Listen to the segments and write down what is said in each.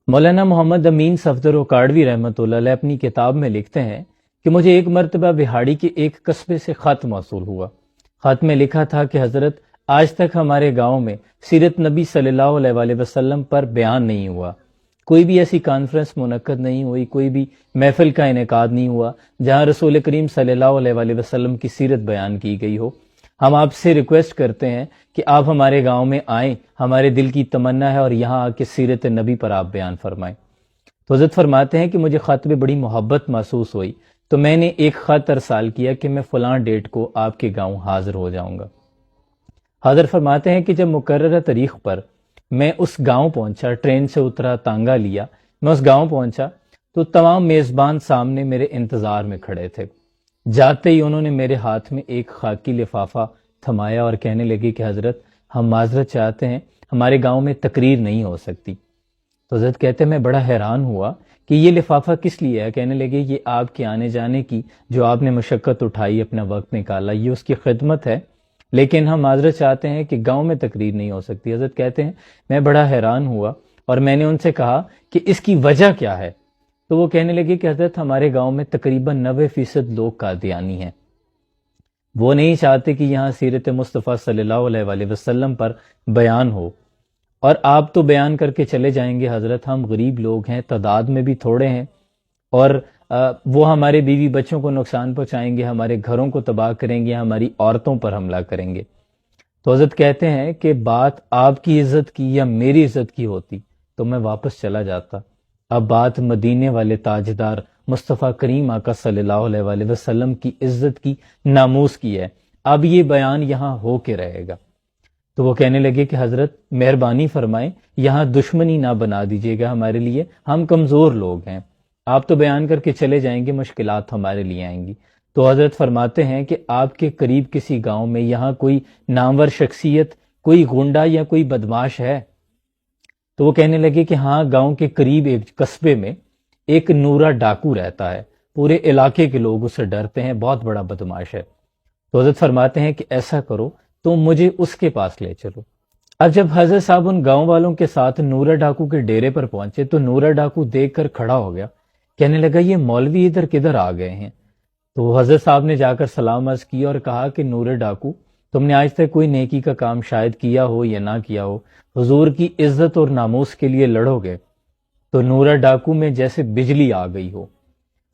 مولانا محمد امین صفدر اوکاڑوی رحمۃ اللہ علیہ اپنی کتاب میں لکھتے ہیں کہ مجھے ایک مرتبہ بہاڑی کے ایک قصبے سے خط موصول ہوا۔ خط میں لکھا تھا کہ حضرت آج تک ہمارے گاؤں میں سیرت نبی صلی اللہ علیہ وآلہ وسلم پر بیان نہیں ہوا، کوئی بھی ایسی کانفرنس منعقد نہیں ہوئی، کوئی بھی محفل کا انعقاد نہیں ہوا جہاں رسول کریم صلی اللہ علیہ وآلہ وسلم کی سیرت بیان کی گئی ہو۔ ہم آپ سے ریکویسٹ کرتے ہیں کہ آپ ہمارے گاؤں میں آئیں، ہمارے دل کی تمنا ہے اور یہاں آ کے سیرت نبی پر آپ بیان فرمائیں۔ تو حضرت فرماتے ہیں کہ مجھے خط میں بڑی محبت محسوس ہوئی، تو میں نے ایک خط ارسال کیا کہ میں فلاں ڈیٹ کو آپ کے گاؤں حاضر ہو جاؤں گا۔ حضرت فرماتے ہیں کہ جب مقررہ تاریخ پر میں اس گاؤں پہنچا، ٹرین سے اترا، تانگا لیا، میں اس گاؤں پہنچا تو تمام میزبان سامنے میرے انتظار میں کھڑے تھے۔ جاتے ہی انہوں نے میرے ہاتھ میں ایک خاکی لفافہ تھمایا اور کہنے لگے کہ حضرت ہم معذرت چاہتے ہیں، ہمارے گاؤں میں تقریر نہیں ہو سکتی۔ تو حضرت کہتے ہیں میں بڑا حیران ہوا کہ یہ لفافہ کس لیے ہے۔ کہنے لگے یہ آپ کے آنے جانے کی جو آپ نے مشقت اٹھائی، اپنا وقت نکالا، یہ اس کی خدمت ہے، لیکن ہم معذرت چاہتے ہیں کہ گاؤں میں تقریر نہیں ہو سکتی۔ حضرت کہتے ہیں میں بڑا حیران ہوا اور میں نے ان سے کہا کہ اس کی وجہ کیا ہے۔ تو وہ کہنے لگے کہ حضرت ہمارے گاؤں میں تقریباً 90% لوگ قادیانی ہیں، وہ نہیں چاہتے کہ یہاں سیرت مصطفیٰ صلی اللہ علیہ وآلہ وسلم پر بیان ہو، اور آپ تو بیان کر کے چلے جائیں گے حضرت، ہم غریب لوگ ہیں، تعداد میں بھی تھوڑے ہیں، اور وہ ہمارے بیوی بچوں کو نقصان پہنچائیں گے، ہمارے گھروں کو تباہ کریں گے، ہماری عورتوں پر حملہ کریں گے۔ تو حضرت کہتے ہیں کہ بات آپ کی عزت کی یا میری عزت کی ہوتی تو میں واپس چلا جاتا، اب بات مدینے والے تاجدار مصطفیٰ کریم آقا صلی اللہ علیہ وآلہ وسلم کی عزت کی، ناموس کی ہے، اب یہ بیان یہاں ہو کے رہے گا۔ تو وہ کہنے لگے کہ حضرت مہربانی فرمائیں، یہاں دشمنی نہ بنا دیجیے گا ہمارے لیے، ہم کمزور لوگ ہیں، آپ تو بیان کر کے چلے جائیں گے، مشکلات ہمارے لیے آئیں گی۔ تو حضرت فرماتے ہیں کہ آپ کے قریب کسی گاؤں میں یہاں کوئی نامور شخصیت، کوئی گنڈا یا کوئی بدماش ہے؟ تو وہ کہنے لگے کہ ہاں، گاؤں کے قریب ایک قصبے میں ایک نورا ڈاکو رہتا ہے، پورے علاقے کے لوگ اسے ڈرتے ہیں، بہت بڑا بدماش ہے۔ تو حضرت فرماتے ہیں کہ ایسا کرو تو مجھے اس کے پاس لے چلو۔ اب جب حضرت صاحب ان گاؤں والوں کے ساتھ نورا ڈاکو کے ڈیرے پر پہنچے تو نورا ڈاکو دیکھ کر کھڑا ہو گیا، کہنے لگا یہ مولوی ادھر کدھر آ گئے ہیں؟ تو حضرت صاحب نے جا کر سلام عرض کیا اور کہا کہ نورا ڈاکو، تم نے آج تک کوئی نیکی کا کام شاید کیا ہو یا نہ کیا ہو، حضور کی عزت اور ناموس کے لیے لڑو گے؟ تو نورا ڈاکو میں جیسے بجلی آ گئی ہو،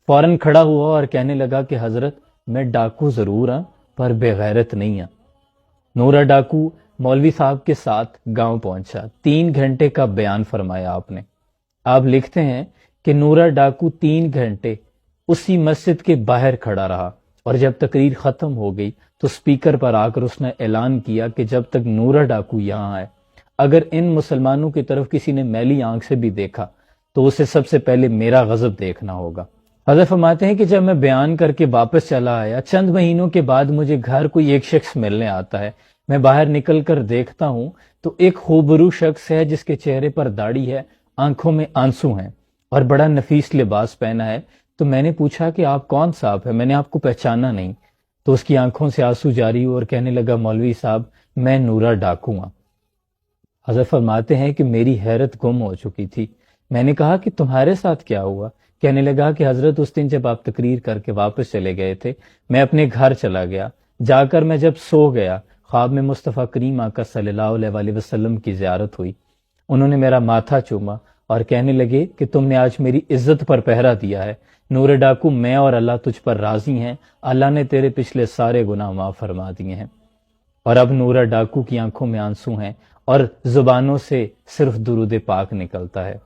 فوراً کھڑا ہوا اور کہنے لگا کہ حضرت میں ڈاکو ضرور ہوں پر بے غیرت نہیں ہوں۔ نورا ڈاکو مولوی صاحب کے ساتھ گاؤں پہنچا، 3 گھنٹے کا بیان فرمایا آپ نے۔ آپ لکھتے ہیں کہ نورا ڈاکو 3 گھنٹے اسی مسجد کے باہر کھڑا رہا، اور جب تقریر ختم ہو گئی تو سپیکر پر آ کر اس نے اعلان کیا کہ جب تک نورا ڈاکو یہاں آئے، اگر ان مسلمانوں کی طرف کسی نے میلی آنکھ سے بھی دیکھا تو اسے سب سے پہلے میرا غضب دیکھنا ہوگا۔ حضرت فرماتے ہیں کہ جب میں بیان کر کے واپس چلا آیا، چند مہینوں کے بعد مجھے گھر کوئی ایک شخص ملنے آتا ہے، میں باہر نکل کر دیکھتا ہوں تو ایک خوبرو شخص ہے جس کے چہرے پر داڑھی ہے، آنکھوں میں آنسو ہیں اور بڑا نفیس لباس پہنا ہے۔ تو میں نے پوچھا کہ آپ کون صاحب ہے، میں نے آپ کو پہچانا نہیں۔ تو اس کی آنکھوں سے آنسو جاری ہوئے اور کہنے لگا مولوی صاحب میں نورا ڈاکو ہوں۔ حضرت فرماتے ہیں کہ میری حیرت گم ہو چکی تھی، میں نے کہا کہ تمہارے ساتھ کیا ہوا؟ کہنے لگا کہ حضرت اس دن جب آپ تقریر کر کے واپس چلے گئے تھے، میں اپنے گھر چلا گیا، جا کر میں جب سو گیا، خواب میں مصطفیٰ کریم آقا صلی اللہ علیہ وآلہ وسلم کی زیارت ہوئی، انہوں نے میرا ماتھا چوما اور کہنے لگے کہ تم نے آج میری عزت پر پہرا دیا ہے، نور ڈاکو میں اور اللہ تجھ پر راضی ہیں، اللہ نے تیرے پچھلے سارے گناہ معاف فرما دیے ہیں۔ اور اب نورا ڈاکو کی آنکھوں میں آنسو ہیں اور زبانوں سے صرف درود پاک نکلتا ہے۔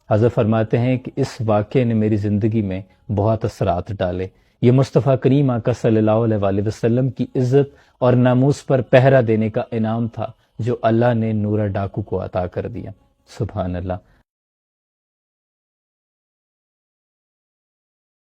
حضرت فرماتے ہیں کہ اس واقعے نے میری زندگی میں بہت اثرات ڈالے، یہ مصطفیٰ کریم آقا صلی اللہ علیہ وآلہ وسلم کی عزت اور ناموس پر پہرا دینے کا انعام تھا جو اللہ نے نورا ڈاکو کو عطا کر دیا۔ سبحان اللہ۔